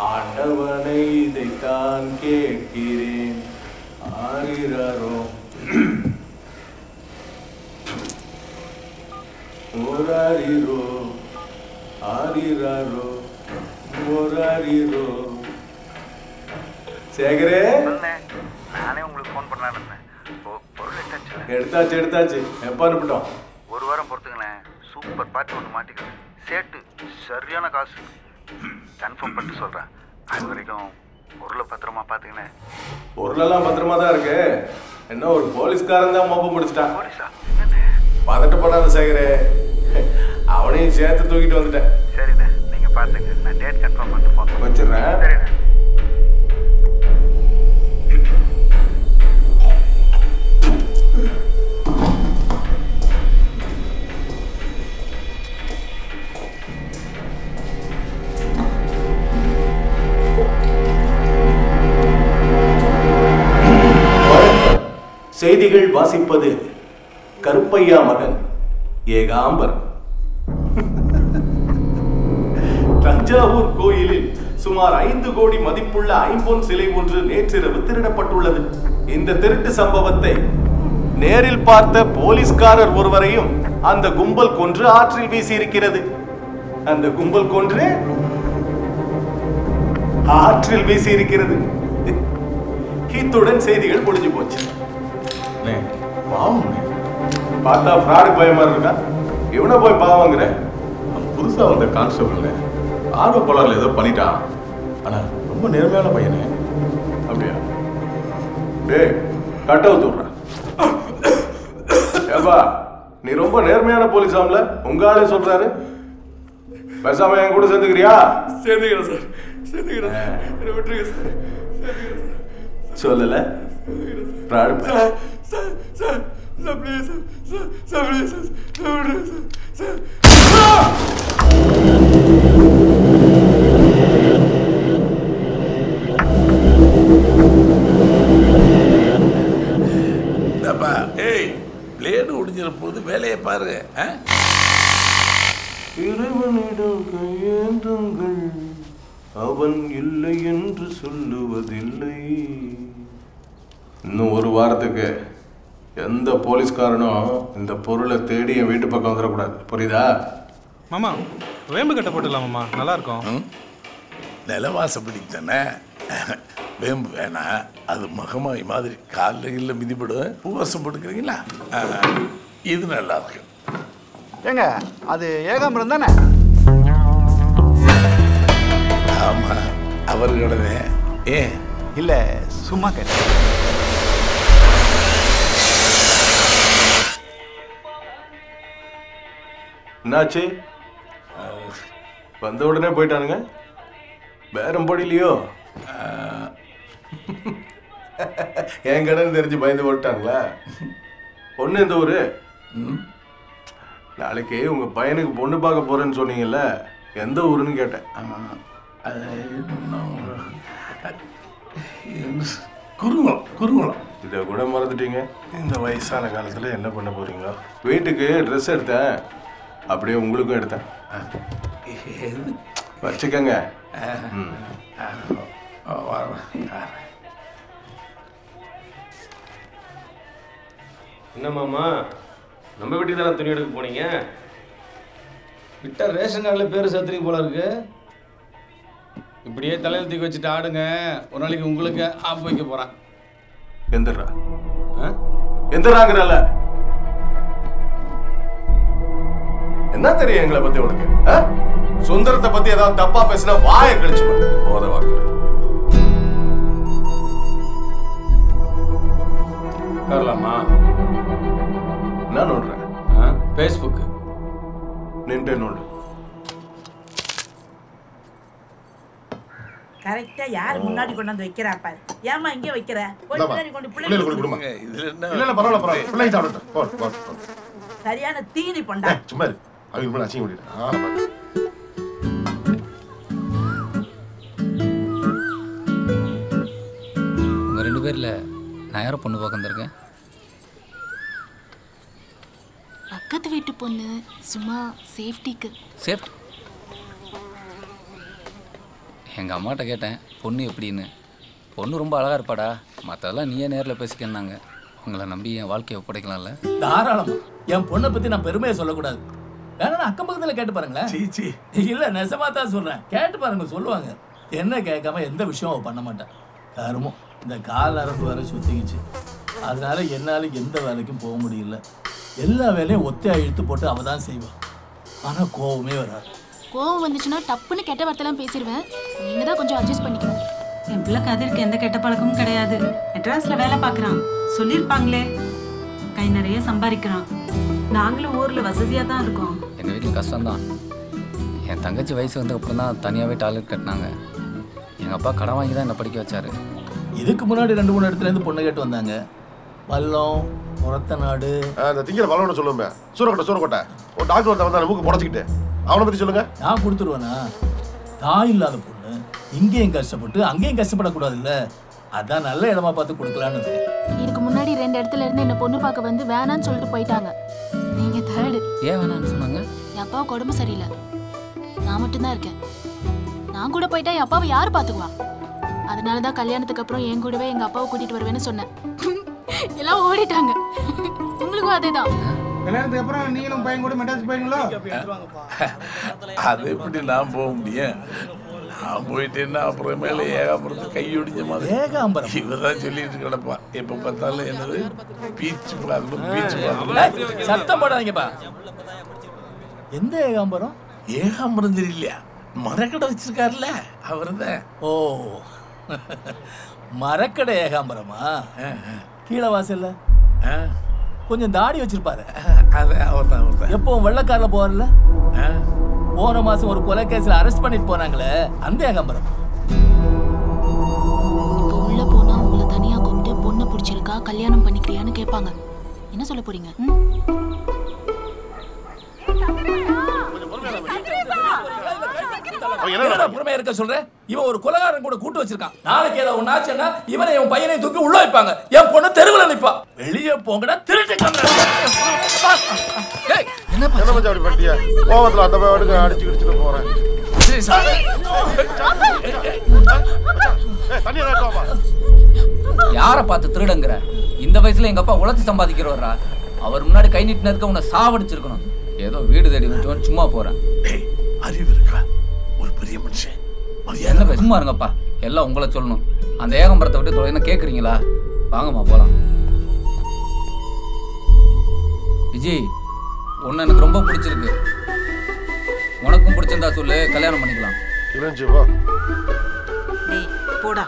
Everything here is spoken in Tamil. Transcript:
ஆண்டவனை இதைத்தான் கேட்கிறேன். ஆரிரரோ ஓராரிரோ ஆரிரரோ ஓராரிரோ. சேகரே, நானே உங்களுக்கு ஃபோன் பண்ணலான்னு இருந்தேன். பொருள் எடுத்தாச்சு. எப்போ அனுப்பிட்டோம்? ஒரு வாரம் பொறுத்துங்களேன். சூப்பர் பார்ட்டி ஒன்று மாட்டிக்கிறேன். சேட்டு சரியான காசு. கன்ஃபார்ம் பண்ணிட்டு சொல்கிறேன். அது வரைக்கும் பொருளை பத்திரமா பார்த்துக்கினேன். பொருளெல்லாம் பத்திரமா தான் இருக்கு. என்ன ஒரு போலீஸ்காரன் தான் மோப்பம் முடிச்சிட்டான். போலீஸா? பதட்டப்படாத சேகரே, அவனையும் சேர்த்து தூக்கிட்டு வந்துட்டேன். சரிண்ணே, நீங்கள் பார்த்துங்க. நான் டேட் கன்ஃபார்ம் பண்ணிட்டு போகிறேன். வச்சிடுறேன். சரிண்ணே. செய்திகள் வாசிப்பது கருப்பையா மகன் ஏகாம்பரம். தஞ்சாவூர் கோயிலில் சுமார் 5 கோடி மதிப்புள்ள ஐம்பொன் சிலை ஒன்று நேற்றிரவு திருடப்பட்டுள்ளது. இந்த திருட்டு சம்பவத்தை நேரில் பார்த்த போலீஸ்காரர் ஒருவரையும் அந்த கும்பல் கொன்று ஆற்றில் வீசியிருக்கிறது. அந்த கும்பல் கொன்று ஆற்றில் வீசியிருக்கிறது. இத்துடன் செய்திகள் முடிஞ்சு போச்சு. பார்த்தா ஃப்ராடு பயமா இருக்கா? இவனை போய் பாவாங்கிற? புதுசா வந்த கான்ஸ்டபிள் ஆர்வ கோளாறுல ஏதோ பண்ணிட்டான். ஆனா ரொம்ப நேர்மையான பையனே. அப்படியா? டேய், கட்ட ஊத்துடுறா. ஏப்பா, நீ ரொம்ப நேர்மையான போலீஸ் ஆம்ல, உங்க ஆளே சொல்றாரு. பேசாம என் கூட சேர்ந்துக்கிறியா? சேர்ந்துக்கிறேன் சார், சேர்ந்துக்கிறேன். விட்டுருங்க சார். சொல்லல பிளேடு ஒடிஞ்சிட போது வேலையை பாரு. இறைவனிடம் கையேந்துங்கள், அவன் இல்லை என்று சொல்லுவதில்லை. இன்னும் ஒரு வாரத்துக்கு எந்த போலீஸ்காரனும் இந்த பொருளை தேடி என் வீட்டு பக்கம் வந்துடக்கூடாது. புரியுதா மாமா? வேம்பு கட்ட போட்டுடலாம் மாமா, நல்லா இருக்கும். நிலவாசப்படி தானே, வேம்பு வேணாம். அது மகமாய் மாதிரி காலில் இல்லை மிதிப்படும். பூவாசம் போட்டுக்கிறீங்களா? இது நல்லா இருக்கு. ஏங்க, அது ஏகாம்பரம் தானே? ஆமா, அவர்களோடவே. ஏன் இல்லை, சும்மா கேட்டேன். என்னாச்சு? வந்த உடனே போயிட்டானுங்க. பேரம் படிலையோ? என் கடன் தெரிஞ்சு பயந்து போட்டாங்களா? பொண்ணு இந்த ஊரு? நாளைக்கு உங்க பையனுக்கு பொண்ணு பார்க்க போறேன்னு சொன்னீங்கல்ல, எந்த ஊருன்னு கேட்டேன். குருங்குளம். இதை கூட மறந்துட்டீங்க. இந்த வயசான காலத்தில் என்ன பண்ண போறீங்களோ? வீட்டுக்கு ட்ரெஸ் எடுத்தேன், அப்படியே உங்களுக்கும் எடுத்தேன். வச்சுக்கங்க. என்ன மாமா, நம்ம வீட்டுக்கு தானே துணி எடுக்க போனீங்க? விட்டா ரேஷன் கார்டில் பேர் சேர்த்துறீங்க போல இருக்கு. இப்படியே தலையில் தூக்கி வச்சுட்டு ஆடுங்க. ஒரு நாளைக்கு உங்களுக்கு ஆப் வைக்க போகிறேன். எந்திரா எந்திராங்கிறல்ல, என்ன தெரியும் எங்களை பத்தி உனக்கு? சுந்தரத்தை பத்தி ஏதாவது தப்பா பேசினா வாயை கழிச்சு போத வாக்குற. வரலாமா? என்ன நோடுறேன்? Facebook Ninte node. கரெக்டா யாரு முன்னாடி கொண்டு வந்து வைக்கிறா பாரு. ஏமா இங்க வைக்கிற? போய் முன்னாடி கொண்டு பிள்ளைங்க கொடுங்க. இதுல என்ன? இல்ல பரவாயில்ல, பிள்ளை சாப்பிடட்டும். போ. சரியான தீனி பண்டா. சும்மா இரு. அவங்க முன்னாடி அசிங்க முடியல. உங்க 2 பேர்ல நான் யாரோ பொண்ணு பார்க்க வந்திருக்கேன். பக்கத்து வீட்டு பொண்ணு, சும்மா சேஃப்டிக்கு. சேஃப்டி? எங்கள் அம்மாட்ட கேட்டேன் பொண்ணு எப்படின்னு. பொண்ணு ரொம்ப அழகாக இருப்பாடா, மற்றதெல்லாம் நீயே நேரில் பேசிக்கன்னாங்க. உங்களை நம்பி என் வாழ்க்கையை ஒப்படைக்கலாம்ல? தாராளமா. என் பொண்ணை பற்றி நான் பெருமையை சொல்லக்கூடாது. வேணா அக்கம் பக்கத்தில் கேட்டு பாருங்களேன். இல்லை நெசமா தான் சொல்கிறேன், கேட்டு பாருங்க சொல்லுவாங்க. என்ன கேட்காம எந்த விஷயம் அவள் பண்ண மாட்டான். கருமம் இந்த கால் அரம்பு வர சுத்திக்கிச்சு. அதனால என்னால் எந்த வேலைக்கும் போக முடியல. எல்லா வேலையும் ஒத்தையாக இழுத்து போட்டு அவள் தான் செய்வாள். ஆனால் கோவமே வராது. கோவம் வந்துச்சுன்னா டப்புன்னு கெட்ட வார்த்தைலாம் பேசிடுவேன். நீங்க தான் கொஞ்சம் அட்ஜஸ்ட் பண்ணிக்கணும். என் பிள்ளை கதிருக்கு எந்த கெட்ட பழக்கமும் கிடையாது. மெட்ராஸ்ல வேலை பார்க்குறான், சொல்லியிருப்பாங்களே. கை நிறைய சம்பாதிக்கிறான். நாங்களும் ஊர்ல வசதியா தான் இருக்கோம். எங்கள் வீட்டில் கஷ்டம்தான். என் தங்கச்சி வயசு வந்து அப்புறம் தான் தனியாகவே டாய்லெட் கட்டினாங்க. எங்கள் அப்பா கடன் வாங்கி தான் என்னை படிக்க வச்சாரு. இதுக்கு முன்னாடி 2-3 இடத்துலேருந்து பொண்ணு கேட்டு வந்தாங்க. வல்லம், முரத்த நாடு. அந்த திங்கிற வல்லம்னு சொல்லுவேன். சூரக்கோட்டை ஒரு டாக்டர் ஒருத்தன் வந்தா மூக்கு புடச்சிக்கிட்டு அவனை பற்றி சொல்லுங்க. நான் கொடுத்துருவேனா? தாய் இல்லாத பொண்ணு இங்கேயும் கஷ்டப்பட்டு அங்கேயும் கஷ்டப்படக்கூடாதுல்ல. அதான் நல்ல இடமா பார்த்து கொடுக்கலான்னு இருக்கேன். இதுக்கு முன்னாடி 2 இடத்துல இருந்து என்ன பொண்ணு பார்க்க வந்து வேணான்னு சொல்லிட்டு போயிட்டாங்க. நீங்க தேர்டு. ஏன் வேணான்னு சொன்னாங்க? என் அப்பாவுக்கு உடம்பு சரியில்லை, நான் மட்டும்தான் இருக்கேன். நான் கூட போயிட்டா என் அப்பாவை யார் பார்த்துக்குவா? அதனால தான் கல்யாணத்துக்கு அப்புறம் என் கூடவே எங்க அப்பாவை கூட்டிட்டு வருவேன்னு சொன்னேன். எல்லாம் ஓடிட்டாங்க. உங்களுக்கும் அதே தான். கல்யாணத்துக்கு அப்புறம் நீங்களும் பையன் கூட மெட்ராஸ் போயிங்களோ? அது எப்படி நான் போக முடியும்? நான் போயிட்டேன்னா அப்புறம் மேலே ஏகாம்பரத்து கையொடிஞ்ச மாதிரி. ஏகாம்பரம் இவ தான் சொல்லிட்டு கிடப்பான். எப்போ பார்த்தாலும் என்னது பீச் பார்க்கணும் பீச் பார்க்கணும். சத்தம் போடாதீங்கப்பா. எந்த ஏகாம்பரம்? ஏகாம்பரம் தெரியலையா? மரக்கடை வச்சிருக்காருல்ல அவர் தான். ஓ மரக்கடை ஏகாம்பரமா? கீழே வாசல்ல கொஞ்சம் தாடி வச்சிருப்பாரு. அதான் அவர் தான். எப்போ வெள்ளக்காரில் போவார்ல? போன மாசம் ஒரு கொலை கேஸ்ல அரெஸ்ட் பண்ணிட்டு போனாங்களே அந்த ஏகாம்பரம். இப்போ உள்ள போனா உங்களை தனியா கூப்பிட்டு பொண்ணை பிடிச்சிருக்கா கல்யாணம் பண்ணிக்கிறியான்னு கேட்பாங்க. என்ன சொல்ல போறீங்க? பொறுமையா இருக்க சொல்றேன். இவன் ஒரு கொலைகாரன் கூட கூட்டு வச்சிருக்கான். நாளைக்கு ஏதாவது ஒண்ணு ஆச்சுன்னா இவனை என் பையனை தூக்கி உள்ள வைப்பாங்க. என் பொண்ணு தெருவில் நிப்பா. வெளியே போங்கடா திருட்டு. என்ன மச்சான் அப்படி பண்ணிட்டியா? கோவத்துல அந்த பையனுக்கு அடிச்சு கிடிச்சிட்டு போறேன். யாரை பார்த்து திருடங்கிற? இந்த வயசுல எங்க அப்பா உழைச்சி சம்பாதிக்கிறவரா? அவர் முன்னாடி கை நீட்டினதுக்கு உன்னை சாவடிச்சிருக்கணும். ஏதோ வீடு தேடி விட்டுவன் சும்மா போறேன். அறிவு இருக்கா? ஒரு பெரிய மனுஷன். என்ன சும்மா இருங்கப்பா, எல்லாம் உங்களை சொல்லணும். அந்த ஏகாம்பரத்தை விட்டு தொலைன்னு கேட்குறீங்களா? வாங்கம்மா போகலாம். விஜய், ஒன்று எனக்கு ரொம்ப பிடிச்சிருக்கு. உனக்கும் பிடிச்சிருந்தா சொல்லு, கல்யாணம் பண்ணிக்கலாம். போடா.